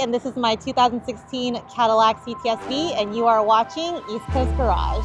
and this is my 2016 Cadillac CTS-V, and you are watching East Coast Garage.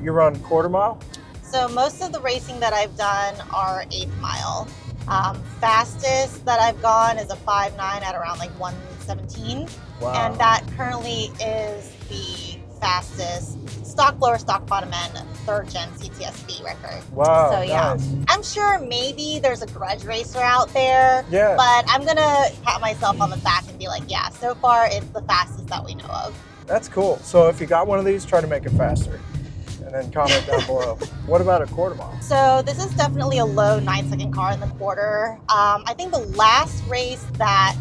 You run quarter mile? So most of the racing that I've done are 8th mile. Fastest that I've gone is a 5.9 at around like 117. Wow. And that currently is the fastest stock blower, stock bottom end 3rd gen CTS-V record. Wow, so yeah, nice. I'm sure maybe there's a grudge racer out there, yeah, but I'm gonna pat myself on the back and be like, yeah, so far it's the fastest that we know of. That's cool. So if you got one of these, try to make it faster. And then comment down below. What about a quarter mile? So this is definitely a low 9-second car in the quarter. I think the last race that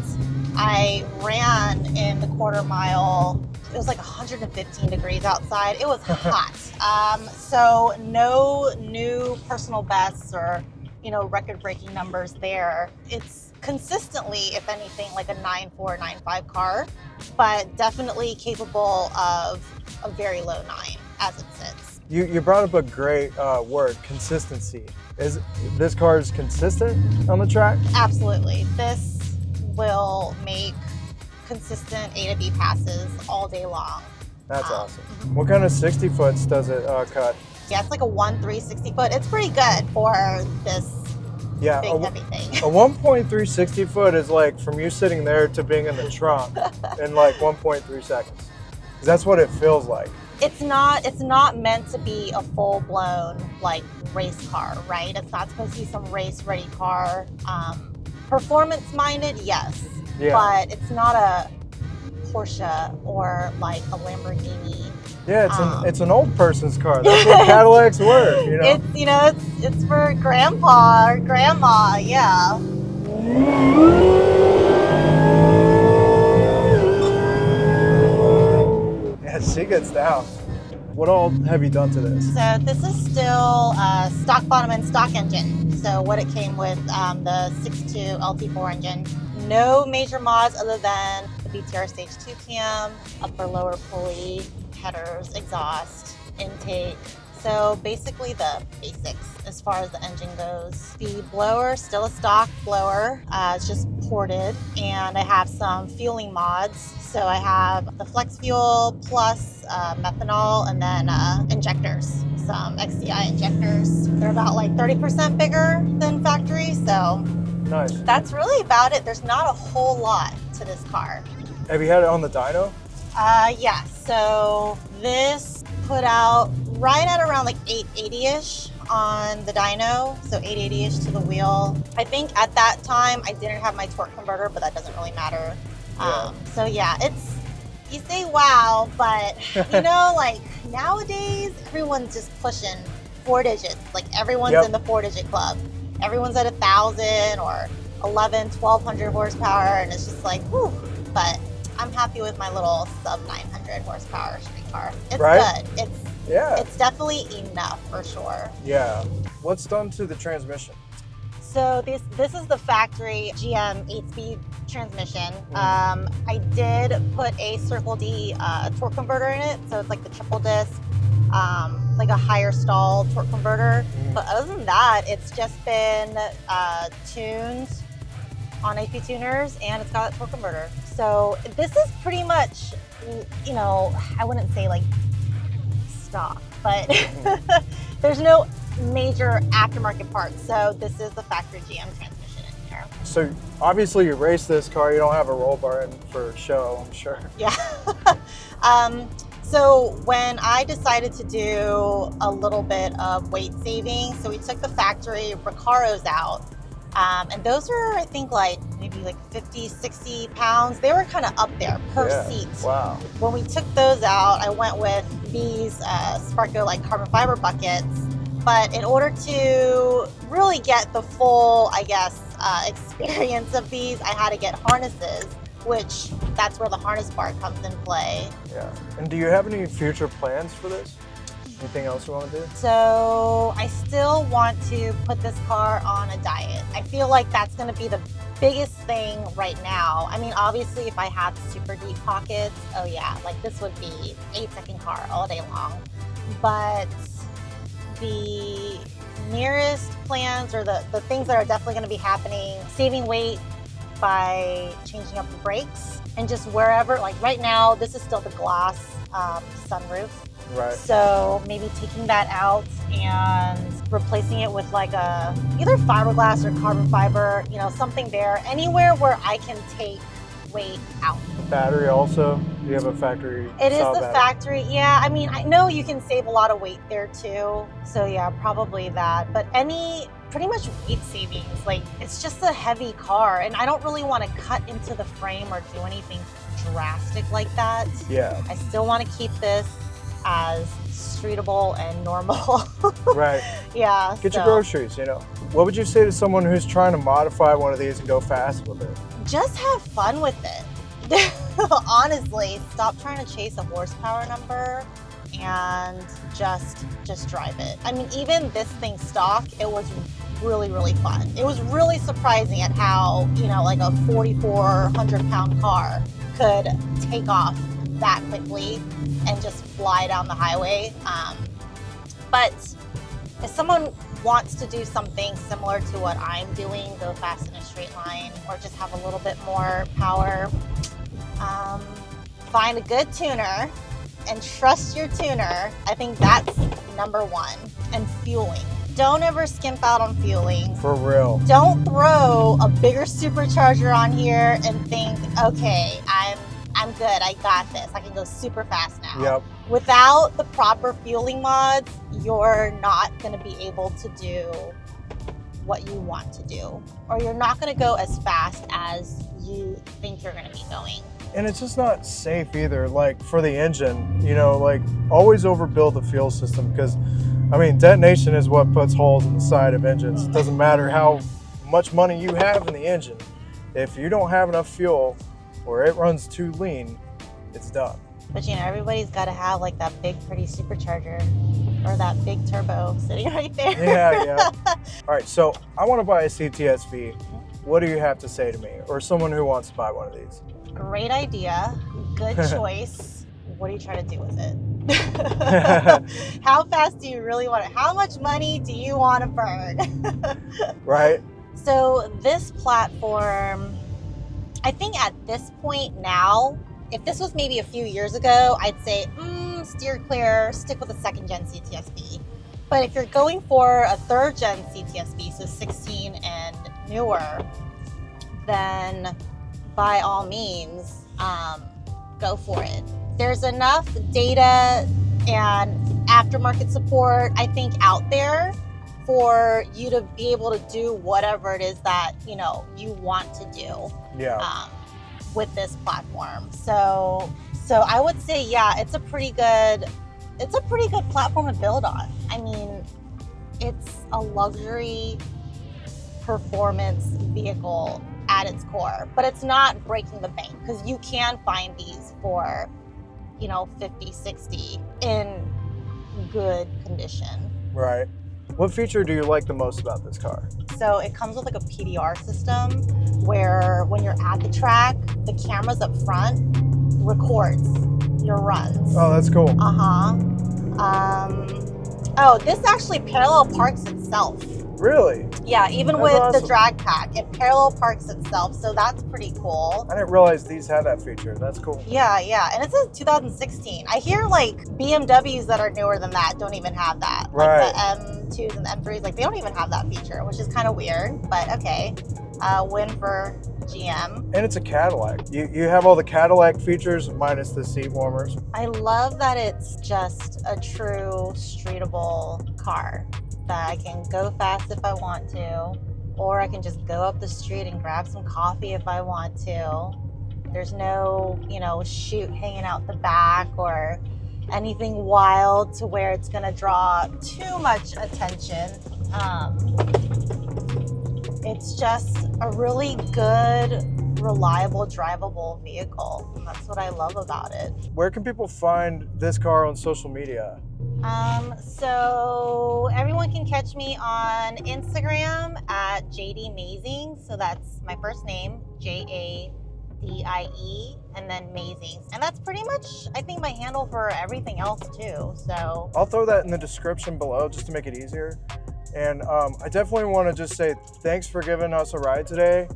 I ran in the quarter mile, it was like 115 degrees outside. It was hot. So no new personal bests or, record-breaking numbers there. It's consistently, if anything, like a 9.4, 9.5 car, but definitely capable of a very low 9 as it sits. You brought up a great word, consistency. Is this car is consistent on the track? Absolutely. This will make consistent A to B passes all day long. That's awesome. What kind of 60 foots does it cut? Yeah, it's like a 1.3 60 foot. It's pretty good for this big heavy thing. A 1.3 60 foot is like from you sitting there to being in the trunk in like 1.3 seconds. That's what it feels like. It's not meant to be a full-blown like race car, right? It's not supposed to be some race-ready car. Performance-minded, yes, but it's not a Porsche or like a Lamborghini. Yeah, it's an old person's car. That's what Cadillacs were, It's for grandpa or grandma, yeah. Yeah, she gets down. What all have you done to this? So this is still stock bottom and stock engine. So what it came with, the 6.2 LT4 engine. No major mods other than the BTR Stage 2 cam, upper lower pulley, headers, exhaust, intake. So basically the basics as far as the engine goes. The blower, still a stock blower, it's just ported, and I have some fueling mods. So I have the flex fuel plus methanol, and then injectors, some XCI injectors. They're about like 30% bigger than factory, so nice. That's really about it. There's not a whole lot to this car. Have you had it on the dyno? Yeah, so this put out right at around like 880-ish on the dyno, so 880-ish to the wheel. I think at that time I didn't have my torque converter, but that doesn't really matter. So yeah, you say wow, but like nowadays everyone's just pushing 4 digits. Like everyone's in the 4-digit club. Everyone's at 1,000 or 1,1200 horsepower, and it's just like, whew. But I'm happy with my little sub 900 horsepower street car. It's good. It's definitely enough for sure. Yeah. What's done to the transmission? So this is the factory GM 8-speed transmission. I did put a Circle D torque converter in it, so it's like the triple disc, like a higher stall torque converter. But other than that, it's just been tuned on AP tuners, and it's got a torque converter. So this is pretty much, I wouldn't say like stock, but there's no major aftermarket parts. So this is the factory GM transmission in here. So obviously you race this car, you don't have a roll bar in for show, I'm sure. Yeah. So when I decided to do a little bit of weight saving, so we took the factory Recaros out, and those are, I think, like maybe like 50, 60 pounds. They were kind of up there per seat. Wow. When we took those out, I went with these Sparco like carbon fiber buckets. But in order to really get the full, I guess, experience of these, I had to get harnesses, which that's where the harness bar comes in play. Yeah. And do you have any future plans for this? Anything else you want to do? So I still want to put this car on a diet. I feel like that's going to be the biggest thing right now. I mean, obviously, if I had super deep pockets, oh yeah, like this would be 8-second car all day long. But the nearest plans, or the things that are definitely going to be happening, saving weight by changing up the brakes, and just wherever, like right now, this is still the glass sunroof. Right. So maybe taking that out and replacing it with like a either fiberglass or carbon fiber, you know, something there, anywhere where I can take weight out. Battery also? Do you have a factory? It is the battery? factory. Yeah, I mean, I know you can save a lot of weight there too. So yeah, probably that. But any pretty much weight savings, like it's just a heavy car and I don't really want to cut into the frame or do anything drastic like that. Yeah. I still want to keep this as streetable and normal. Right. Yeah. Get your groceries, you know. What would you say to someone who's trying to modify one of these and go fast with it? Just have fun with it. Honestly, stop trying to chase a horsepower number and just drive it. I mean, even this thing stock, it was really fun. It was really surprising at how, you know, like a 4,400-pound car could take off that quickly and just fly down the highway. But if someone wants to do something similar to what I'm doing, go fast in a straight line, or just have a little bit more power, find a good tuner and trust your tuner. I think that's number one. And fueling. Don't ever skimp out on fueling. For real. Don't throw a bigger supercharger on here and think, okay, I'm good, I got this. I can go super fast now. Yep. Without the proper fueling mods, you're not gonna be able to do what you want to do. Or you're not gonna go as fast as you think you're gonna be going. And it's just not safe either, like for the engine, you know, like always overbuild the fuel system because, I mean, detonation is what puts holes in the side of engines. It doesn't matter how much money you have in the engine. If you don't have enough fuel, or it runs too lean, it's done. But you know, everybody's got to have like that big pretty supercharger or that big turbo sitting right there. Yeah. All right, so I want to buy a CTS-V. What do you have to say to me, or someone who wants to buy one of these? Great idea, good choice. What are you trying to do with it? How fast do you really want it? How much money do you want to burn? Right. So this platform, I think at this point now, if this was maybe a few years ago, I'd say, steer clear, stick with a 2nd-gen CTS-V. But if you're going for a 3rd-gen CTS-V, so 16 and newer, then by all means, go for it. There's enough data and aftermarket support, I think, out there for you to be able to do whatever it is that, you know, you want to do. Yeah. With this platform. So I would say, yeah, it's a pretty good platform to build on. I mean, it's a luxury performance vehicle at its core, but it's not breaking the bank because you can find these for, you know, 50, 60 in good condition. Right. What feature do you like the most about this car? So it comes with like a PDR system where when you're at the track, the cameras up front records your runs. Oh, that's cool. Oh, this actually parallel parks itself. Really? Yeah, even That's with awesome. the drag pack, it parallel parks itself. So that's pretty cool. I didn't realize these had that feature. That's cool. Yeah, and it's a 2016. I hear like BMWs that are newer than that don't even have that. Right. Like the M2s and the M3s, like they don't even have that feature, which is kind of weird, but okay. Win for GM. And it's a Cadillac. You have all the Cadillac features minus the seat warmers. I love that it's just a true streetable car that I can go fast if I want to, or I can just go up the street and grab some coffee if I want to. There's no, you know, chute hanging out the back or anything wild to where it's gonna draw too much attention. It's just a really good reliable, drivable vehicle. And that's what I love about it. Where can people find this car on social media? So everyone can catch me on Instagram at Jadie Mazing. So that's my first name, Jadie, and then Mazing. And that's pretty much, I think, my handle for everything else too. So I'll throw that in the description below just to make it easier. And I definitely want to just say thanks for giving us a ride today.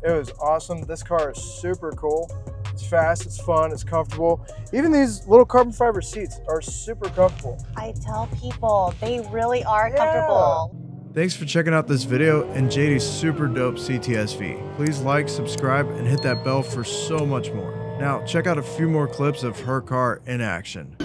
It was awesome. This car is super cool. It's fast, it's fun, it's comfortable. Even these little carbon fiber seats are super comfortable. I tell people they really are comfortable. Thanks for checking out this video and Jadie's super dope CTS-V. Please like, subscribe, and hit that bell for so much more. Now, check out a few more clips of her car in action.